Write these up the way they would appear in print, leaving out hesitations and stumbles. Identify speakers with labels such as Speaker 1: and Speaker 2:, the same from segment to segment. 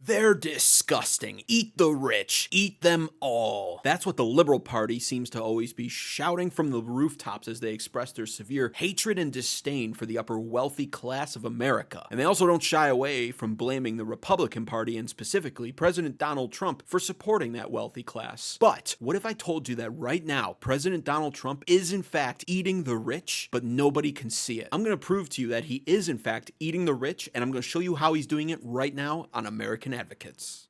Speaker 1: They're disgusting. Eat the rich. Eat them all. That's what the Liberal Party seems to always be shouting from the rooftops as they express their severe hatred and disdain for the upper wealthy class of America. And they also don't shy away from blaming the Republican Party, and specifically President Donald Trump, for supporting that wealthy class. But what if I told you that right now, President Donald Trump is in fact eating the rich, but nobody can see it? I'm going to prove to you that he is in fact eating the rich, and I'm going to show you how he's doing it right now on American Advocates.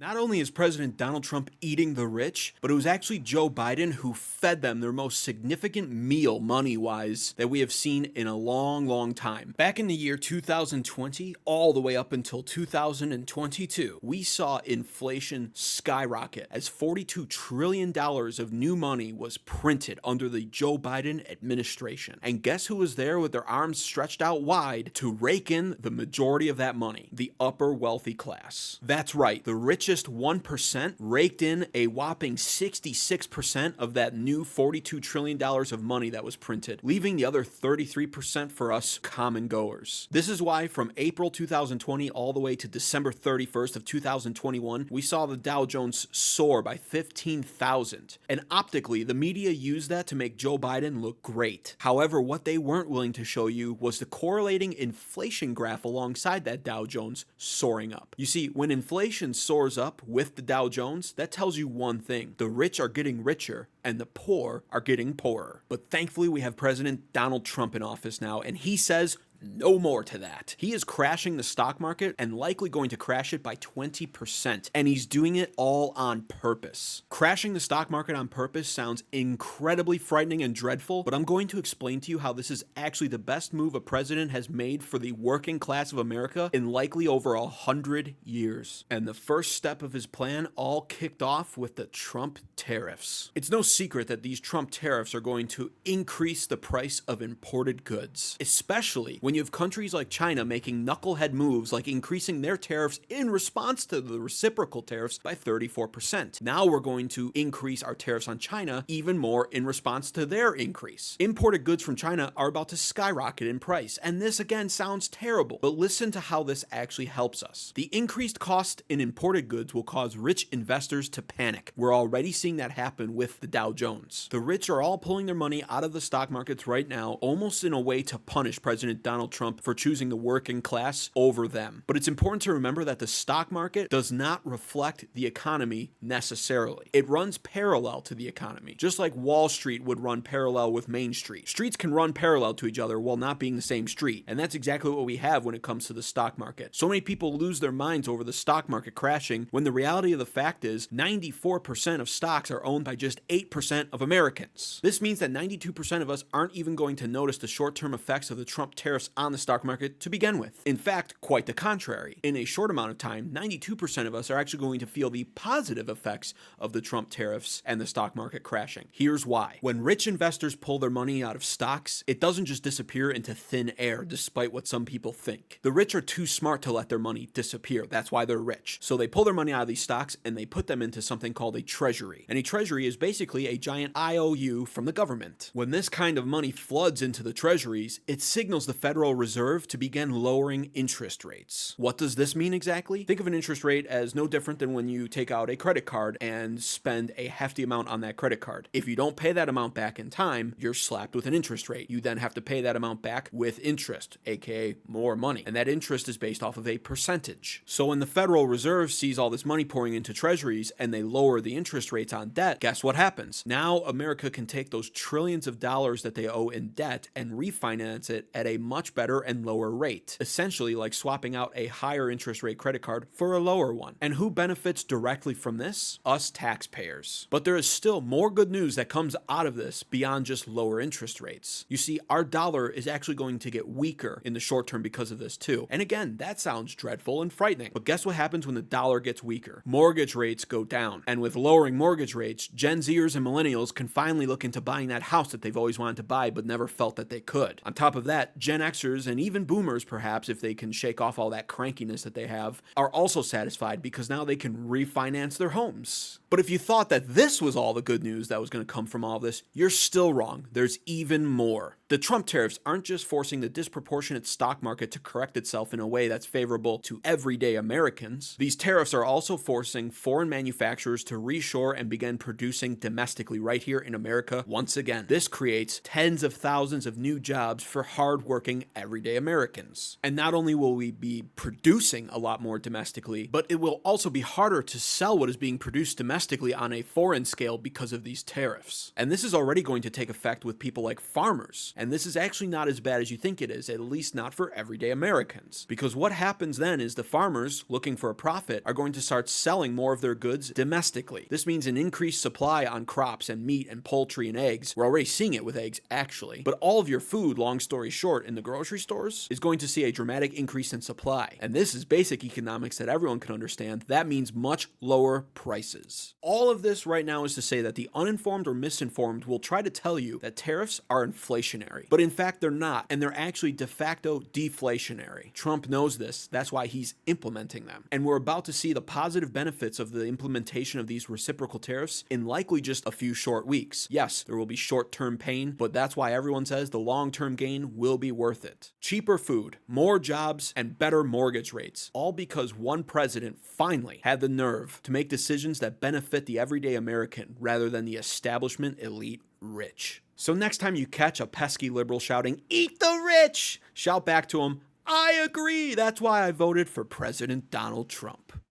Speaker 1: Not only is President Donald Trump eating the rich, but it was actually Joe Biden who fed them their most significant meal money-wise that we have seen in a long, long time. Back in the year 2020, all the way up until 2022, we saw inflation skyrocket as $42 trillion of new money was printed under the Joe Biden administration. And guess who was there with their arms stretched out wide to rake in the majority of that money? The upper wealthy class. That's right, the richest 1% raked in a whopping 66% of that new $42 trillion of money that was printed, leaving the other 33% for us common goers. This is why from April 2020 all the way to December 31st of 2021, we saw the Dow Jones soar by 15,000. And optically, the media used that to make Joe Biden look great. However, what they weren't willing to show you was the correlating inflation graph alongside that Dow Jones soaring up. You see, when inflation soars up with the Dow Jones, that tells you one thing: the rich are getting richer and the poor are getting poorer. But thankfully we have President Donald Trump in office now, and he says no more to that. He is crashing the stock market and likely going to crash it by 20%. And he's doing it all on purpose. Crashing the stock market on purpose sounds incredibly frightening and dreadful, but I'm going to explain to you how this is actually the best move a president has made for the working class of America in likely over 100 years. And the first step of his plan all kicked off with the Trump tariffs. It's no secret that these Trump tariffs are going to increase the price of imported goods, especially when you have countries like China making knucklehead moves like increasing their tariffs in response to the reciprocal tariffs by 34%. Now we're going to increase our tariffs on China even more in response to their increase. Imported goods from China are about to skyrocket in price, and this again sounds terrible, but listen to how this actually helps us. The increased cost in imported goods will cause rich investors to panic. We're already seeing that happen with the Dow Jones. The rich are all pulling their money out of the stock markets right now, almost in a way to punish President Donald Trump for choosing the working class over them. But it's important to remember that the stock market does not reflect the economy necessarily. It runs parallel to the economy, just like Wall Street would run parallel with Main Street. Streets can run parallel to each other while not being the same street, and that's exactly what we have when it comes to the stock market. So many people lose their minds over the stock market crashing when the reality of the fact is 94% of stocks are owned by just 8% of Americans. This means that 92% of us aren't even going to notice the short-term effects of the Trump tariffs on the stock market to begin with. In fact, quite the contrary. In a short amount of time, 92% of us are actually going to feel the positive effects of the Trump tariffs and the stock market crashing. Here's why. When rich investors pull their money out of stocks, it doesn't just disappear into thin air, despite what some people think. The rich are too smart to let their money disappear. That's why they're rich. So they pull their money out of these stocks and they put them into something called a treasury. And a treasury is basically a giant IOU from the government. When this kind of money floods into the treasuries, it signals the Federal Reserve to begin lowering interest rates. What does this mean exactly? Think of an interest rate as no different than when you take out a credit card and spend a hefty amount on that credit card. If you don't pay that amount back in time, you're slapped with an interest rate. You then have to pay that amount back with interest, aka more money. And that interest is based off of a percentage. So when the Federal Reserve sees all this money pouring into treasuries and they lower the interest rates on debt, guess what happens? Now America can take those trillions of dollars that they owe in debt and refinance it at a much better and lower rate, essentially like swapping out a higher interest rate credit card for a lower one. And who benefits directly from this? Us taxpayers. But there is still more good news that comes out of this beyond just lower interest rates. You see, our dollar is actually going to get weaker in the short term because of this too. And again, that sounds dreadful and frightening. But guess what happens when the dollar gets weaker? Mortgage rates go down. And with lowering mortgage rates, Gen Zers and millennials can finally look into buying that house that they've always wanted to buy but never felt that they could. On top of that, Gen Xers and even boomers, perhaps, if they can shake off all that crankiness that they have, are also satisfied because now they can refinance their homes. But if you thought that this was all the good news that was going to come from all this, you're still wrong. There's even more. The Trump tariffs aren't just forcing the disproportionate stock market to correct itself in a way that's favorable to everyday Americans. These tariffs are also forcing foreign manufacturers to reshore and begin producing domestically right here in America once again. This creates tens of thousands of new jobs for hardworking everyday Americans. And not only will we be producing a lot more domestically, but it will also be harder to sell what is being produced domestically on a foreign scale because of these tariffs. And this is already going to take effect with people like farmers. And this is actually not as bad as you think it is, at least not for everyday Americans. Because what happens then is the farmers, looking for a profit, are going to start selling more of their goods domestically. This means an increased supply on crops and meat and poultry and eggs. We're already seeing it with eggs, actually. But all of your food, long story short, in the grocery stores is going to see a dramatic increase in supply. And this is basic economics that everyone can understand. That means much lower prices. All of this right now is to say that the uninformed or misinformed will try to tell you that tariffs are inflationary. But in fact, they're not, and they're actually de facto deflationary. Trump knows this. That's why he's implementing them. And we're about to see the positive benefits of the implementation of these reciprocal tariffs in likely just a few short weeks. Yes, there will be short-term pain, but that's why everyone says the long-term gain will be worth it. Cheaper food, more jobs, and better mortgage rates, all because one president finally had the nerve to make decisions that benefit the everyday American rather than the establishment elite rich. So next time you catch a pesky liberal shouting, "Eat the rich!" shout back to him, "I agree. That's why I voted for President Donald Trump."